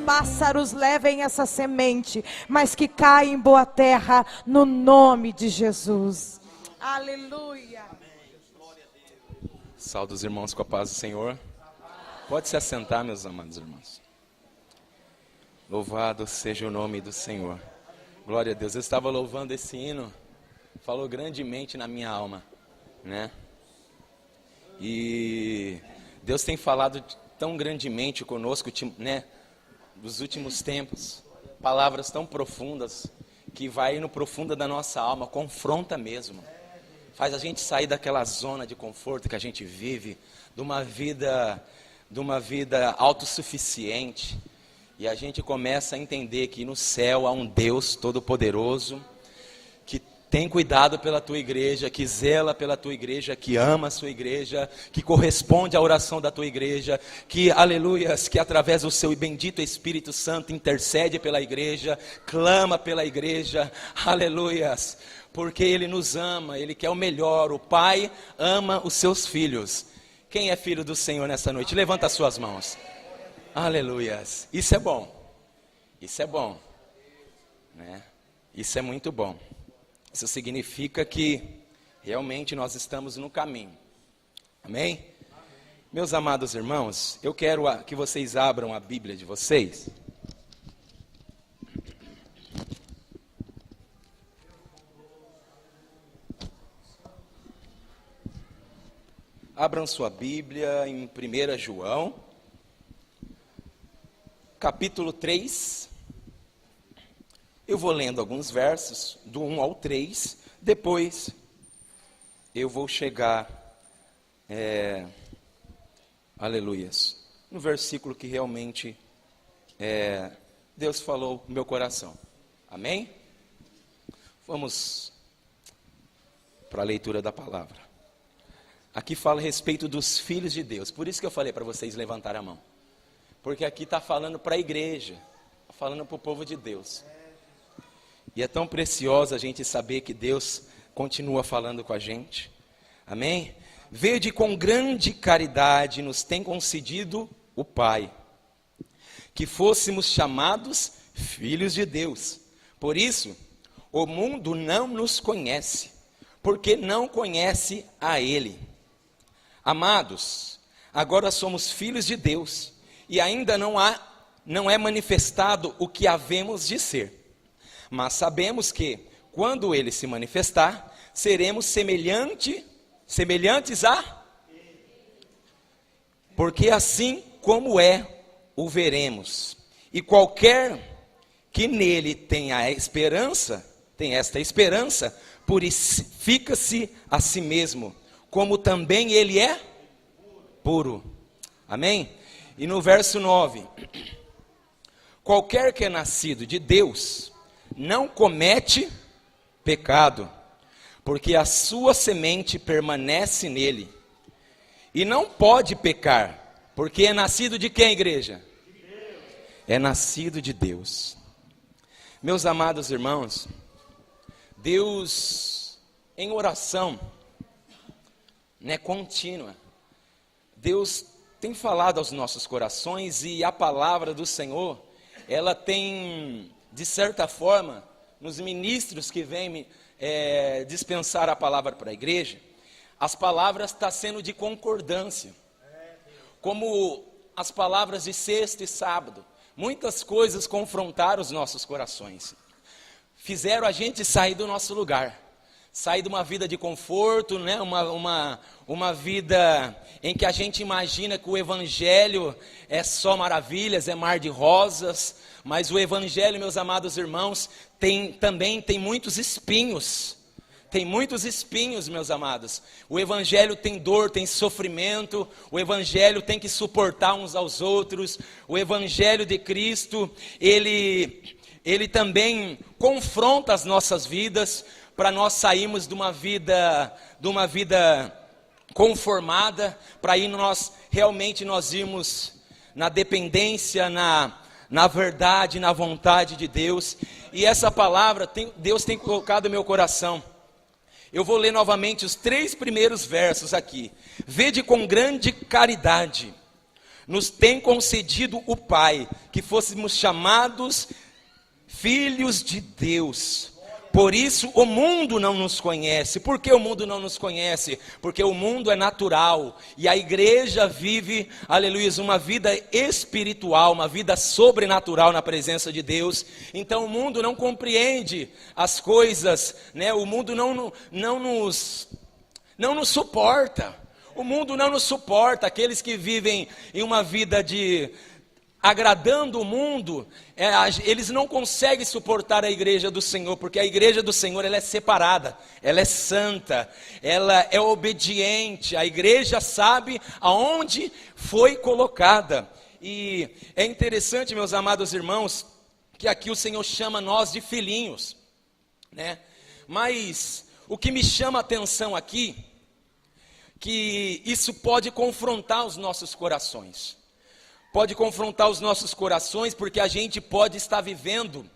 pássaros levem essa semente, mas que caia em boa terra, no nome de Jesus. Aleluia. Saúde os irmãos com a paz do Senhor. Pode se assentar, meus amados irmãos. Louvado seja o nome do Senhor. Glória a Deus. Eu estava louvando esse hino, falou grandemente na minha alma, né? E Deus tem falado tão grandemente conosco, né, nos últimos tempos. Palavras tão profundas, que vai no profundo da nossa alma, confronta mesmo. Faz a gente sair daquela zona de conforto que a gente vive, de uma vida autossuficiente. E a gente começa a entender que no céu há um Deus todo-poderoso, que tem cuidado pela tua igreja, que zela pela tua igreja, que ama a sua igreja, que corresponde à oração da tua igreja, que, aleluias, que através do seu bendito Espírito Santo intercede pela igreja, clama pela igreja, aleluias, porque Ele nos ama, Ele quer o melhor. O Pai ama os seus filhos. Quem é filho do Senhor nessa noite? Levanta as suas mãos. Aleluias. Isso é bom. Isso é bom, né? Isso é muito bom. Isso significa que realmente nós estamos no caminho. Amém? Meus amados irmãos, eu quero que vocês abram a Bíblia de vocês. Abram sua Bíblia em 1 João, capítulo 3. Eu vou lendo alguns versos, do 1 ao 3, depois eu vou chegar, aleluias, no versículo que realmente Deus falou no meu coração. Amém? Vamos para a leitura da palavra. Aqui fala a respeito dos filhos de Deus. Por isso que eu falei para vocês levantar a mão. Porque aqui está falando para a igreja. Está falando para o povo de Deus. E é tão precioso a gente saber que Deus continua falando com a gente. Amém? Vede com grande caridade nos tem concedido o Pai, que fôssemos chamados filhos de Deus. Por isso, o mundo não nos conhece, porque não conhece a Ele. Amados, agora somos filhos de Deus, e ainda não é manifestado o que havemos de ser. Mas sabemos que, quando Ele se manifestar, seremos semelhantes a... Porque assim como é, o veremos. E qualquer que nele tenha esta esperança, purifica-se a si mesmo, como também ele é puro. Amém? E no verso 9: qualquer que é nascido de Deus não comete pecado, porque a sua semente permanece nele, e não pode pecar, porque é nascido de quem, igreja? É nascido de Deus. Meus amados irmãos, Deus, em oração, contínua, Deus tem falado aos nossos corações, e a palavra do Senhor, ela tem, de certa forma, nos ministros que vêm dispensar a palavra para a igreja, as palavras estão sendo de concordância, como as palavras de sexta e sábado. Muitas coisas confrontaram os nossos corações, fizeram a gente sair do nosso lugar, sair de uma vida de conforto, uma vida em que a gente imagina que o evangelho é só maravilhas, é mar de rosas, mas o evangelho, meus amados irmãos, também tem muitos espinhos. Tem muitos espinhos, meus amados. O evangelho tem dor, tem sofrimento. O evangelho tem que suportar uns aos outros. O evangelho de Cristo, ele também confronta as nossas vidas, para nós sairmos de uma vida conformada, para aí nós irmos na dependência, na verdade, na vontade de Deus. E essa palavra Deus tem colocado no meu coração. Eu vou ler novamente os 3 primeiros versos aqui. Vede com grande caridade nos tem concedido o Pai, que fôssemos chamados filhos de Deus. Por isso o mundo não nos conhece. Por que o mundo não nos conhece? Porque o mundo é natural e a igreja vive, aleluia, uma vida espiritual, uma vida sobrenatural na presença de Deus. Então o mundo não compreende as coisas, né? O mundo não nos suporta. O mundo não nos suporta. Aqueles que vivem em uma vida de agradando o mundo, eles não conseguem suportar a igreja do Senhor, porque a igreja do Senhor, ela é separada, ela é santa, ela é obediente, a igreja sabe aonde foi colocada. E é interessante, meus amados irmãos, que aqui o Senhor chama nós de filhinhos, né? Mas o que me chama a atenção aqui, que isso pode confrontar os nossos corações. Pode confrontar os nossos corações, porque a gente pode estar vivendo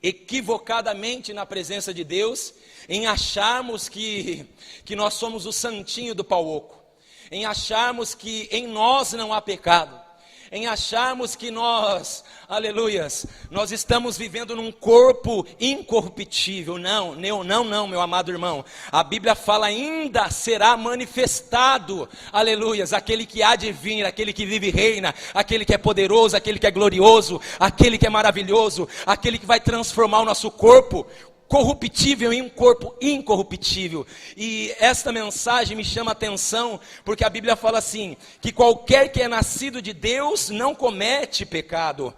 equivocadamente na presença de Deus, em acharmos que nós somos o santinho do pau oco, em acharmos que em nós não há pecado, em acharmos que nós, aleluias, nós estamos vivendo num corpo incorruptível. Não, meu amado irmão. A Bíblia fala ainda será manifestado, aleluias, aquele que há de vir, aquele que vive e reina, aquele que é poderoso, aquele que é glorioso, aquele que é maravilhoso, aquele que vai transformar o nosso corpo corruptível em um corpo incorruptível. E esta mensagem me chama a atenção, porque a Bíblia fala assim, que qualquer que é nascido de Deus não comete pecado,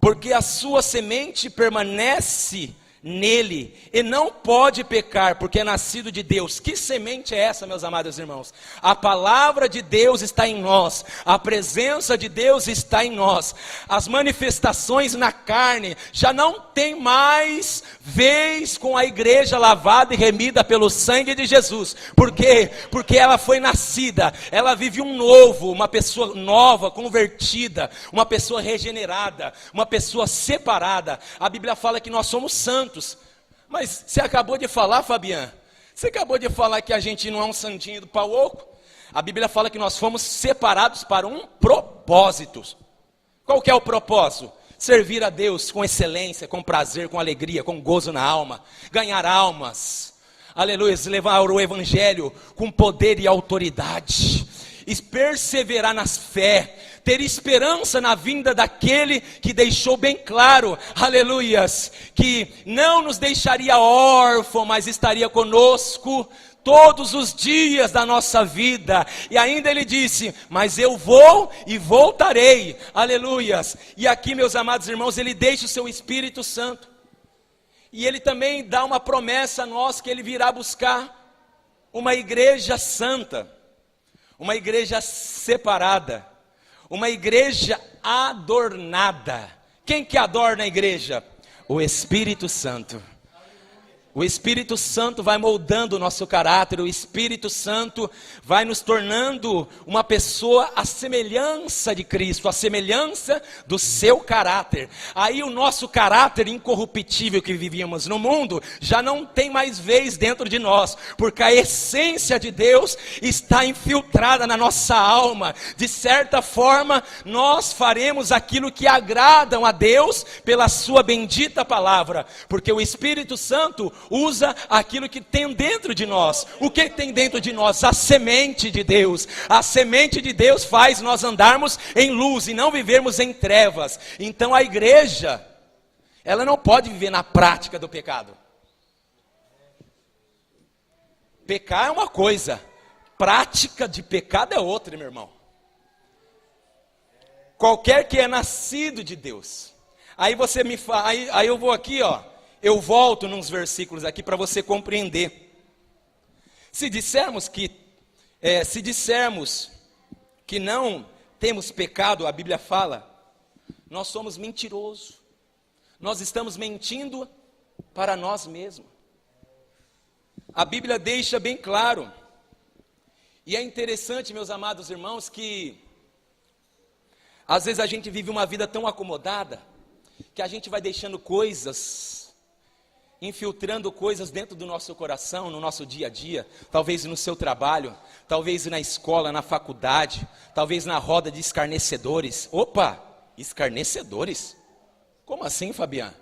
porque a sua semente permanece nele, e não pode pecar, porque é nascido de Deus. Que semente é essa, meus amados irmãos? A palavra de Deus está em nós, a presença de Deus está em nós. As manifestações na carne já não tem mais vez com a igreja lavada e remida pelo sangue de Jesus. Por quê? Porque ela foi nascida, ela vive um novo, uma pessoa nova, convertida, uma pessoa regenerada, uma pessoa separada. A Bíblia fala que nós somos santos. Mas você acabou de falar, Fabiano, você acabou de falar que a gente não é um santinho do pau oco. A Bíblia fala que nós fomos separados para um propósito. Qual que é o propósito? Servir a Deus com excelência, com prazer, com alegria, com gozo na alma, ganhar almas, aleluia, levar o evangelho com poder e autoridade, e perseverar na fé, ter esperança na vinda daquele que deixou bem claro, aleluias, que não nos deixaria órfão, mas estaria conosco todos os dias da nossa vida. E ainda ele disse, mas eu vou e voltarei, aleluias. E aqui, meus amados irmãos, ele deixa o seu Espírito Santo, e ele também dá uma promessa a nós, que ele virá buscar uma igreja santa, uma igreja separada, uma igreja adornada. Quem que adorna a igreja? O Espírito Santo. O Espírito Santo vai moldando o nosso caráter, o Espírito Santo vai nos tornando uma pessoa à semelhança de Cristo, à semelhança do seu caráter. Aí o nosso caráter incorruptível que vivíamos no mundo, já não tem mais vez dentro de nós, porque a essência de Deus está infiltrada na nossa alma. De certa forma, nós faremos aquilo que agradam a Deus pela sua bendita palavra, porque o Espírito Santo usa aquilo que tem dentro de nós. O que tem dentro de nós? A semente de Deus. A semente de Deus faz nós andarmos em luz e não vivermos em trevas. Então a igreja, ela não pode viver na prática do pecado. Pecar é uma coisa, prática de pecado é outra, meu irmão. Qualquer que é nascido de Deus. Aí você me fala, aí eu vou aqui, ó. Eu volto nos versículos aqui para você compreender. Se dissermos que não temos pecado, a Bíblia fala, nós somos mentirosos. Nós estamos mentindo para nós mesmos. A Bíblia deixa bem claro. E é interessante, meus amados irmãos, que às vezes a gente vive uma vida tão acomodada que a gente vai deixando coisas infiltrando coisas dentro do nosso coração, no nosso dia a dia, talvez no seu trabalho, talvez na escola, na faculdade, talvez na roda de escarnecedores. Opa, escarnecedores? Como assim, Fabiano?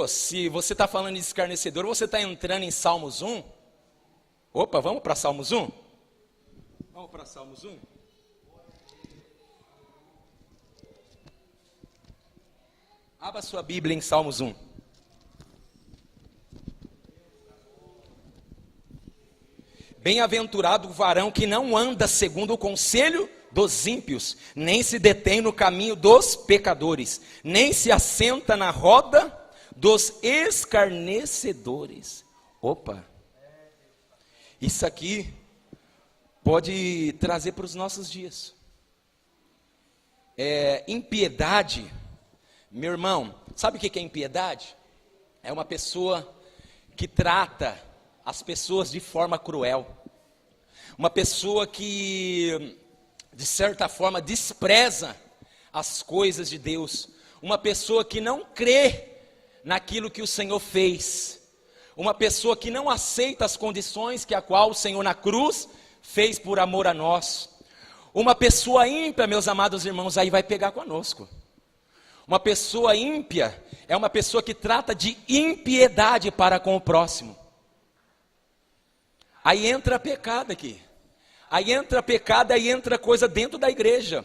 Se você está falando de escarnecedor, você está entrando em Salmos 1? Opa, vamos para Salmos 1? Vamos para Salmos 1? Abra sua Bíblia em Salmos 1. Bem-aventurado o varão que não anda segundo o conselho dos ímpios, nem se detém no caminho dos pecadores, nem se assenta na roda dos escarnecedores. Opa! Isso aqui pode trazer para os nossos dias. Impiedade, meu irmão, sabe o que é impiedade? É uma pessoa que trata as pessoas de forma cruel. Uma pessoa que, de certa forma, despreza as coisas de Deus. Uma pessoa que não crê naquilo que o Senhor fez. Uma pessoa que não aceita as condições que a qual o Senhor na cruz fez por amor a nós. Uma pessoa ímpia, meus amados irmãos, aí vai pegar conosco. Uma pessoa ímpia é uma pessoa que trata de impiedade para com o próximo. Aí entra pecado aqui. Aí entra pecado, aí entra coisa dentro da igreja.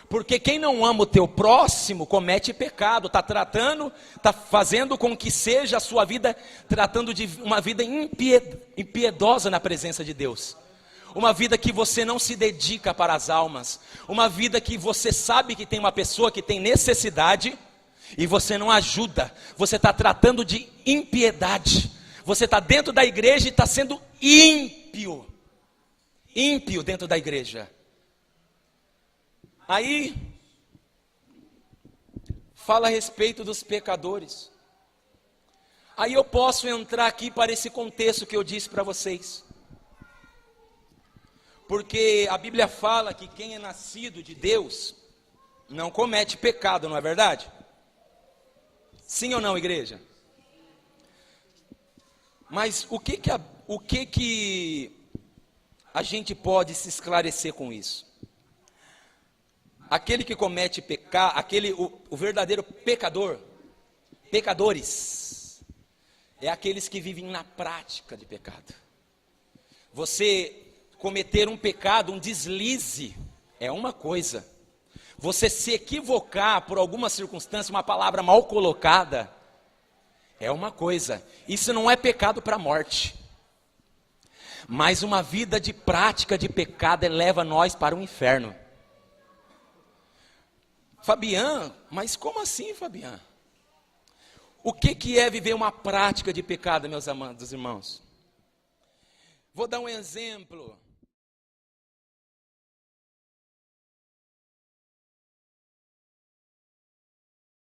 Porque quem não ama o teu próximo comete pecado, está fazendo com que seja a sua vida, tratando de uma vida impiedosa na presença de Deus. Uma vida que você não se dedica para as almas. Uma vida que você sabe que tem uma pessoa que tem necessidade e você não ajuda. Você está tratando de impiedade. Você está dentro da igreja e está sendo ímpio. Ímpio dentro da igreja. Aí, fala a respeito dos pecadores. Aí eu posso entrar aqui para esse contexto que eu disse para vocês. Porque a Bíblia fala que quem é nascido de Deus não comete pecado, não é verdade? Sim ou não, igreja? Mas o que a gente pode se esclarecer com isso? Aquele que comete pecado, o verdadeiro pecador, pecadores, é aqueles que vivem na prática de pecado. Você cometer um pecado, um deslize, é uma coisa. Você se equivocar por alguma circunstância, uma palavra mal colocada, é uma coisa. Isso não é pecado para a morte. Mas uma vida de prática de pecado leva nós para o inferno. Fabiano, mas como assim, Fabiano? O que é viver uma prática de pecado, meus amados irmãos? Vou dar um exemplo.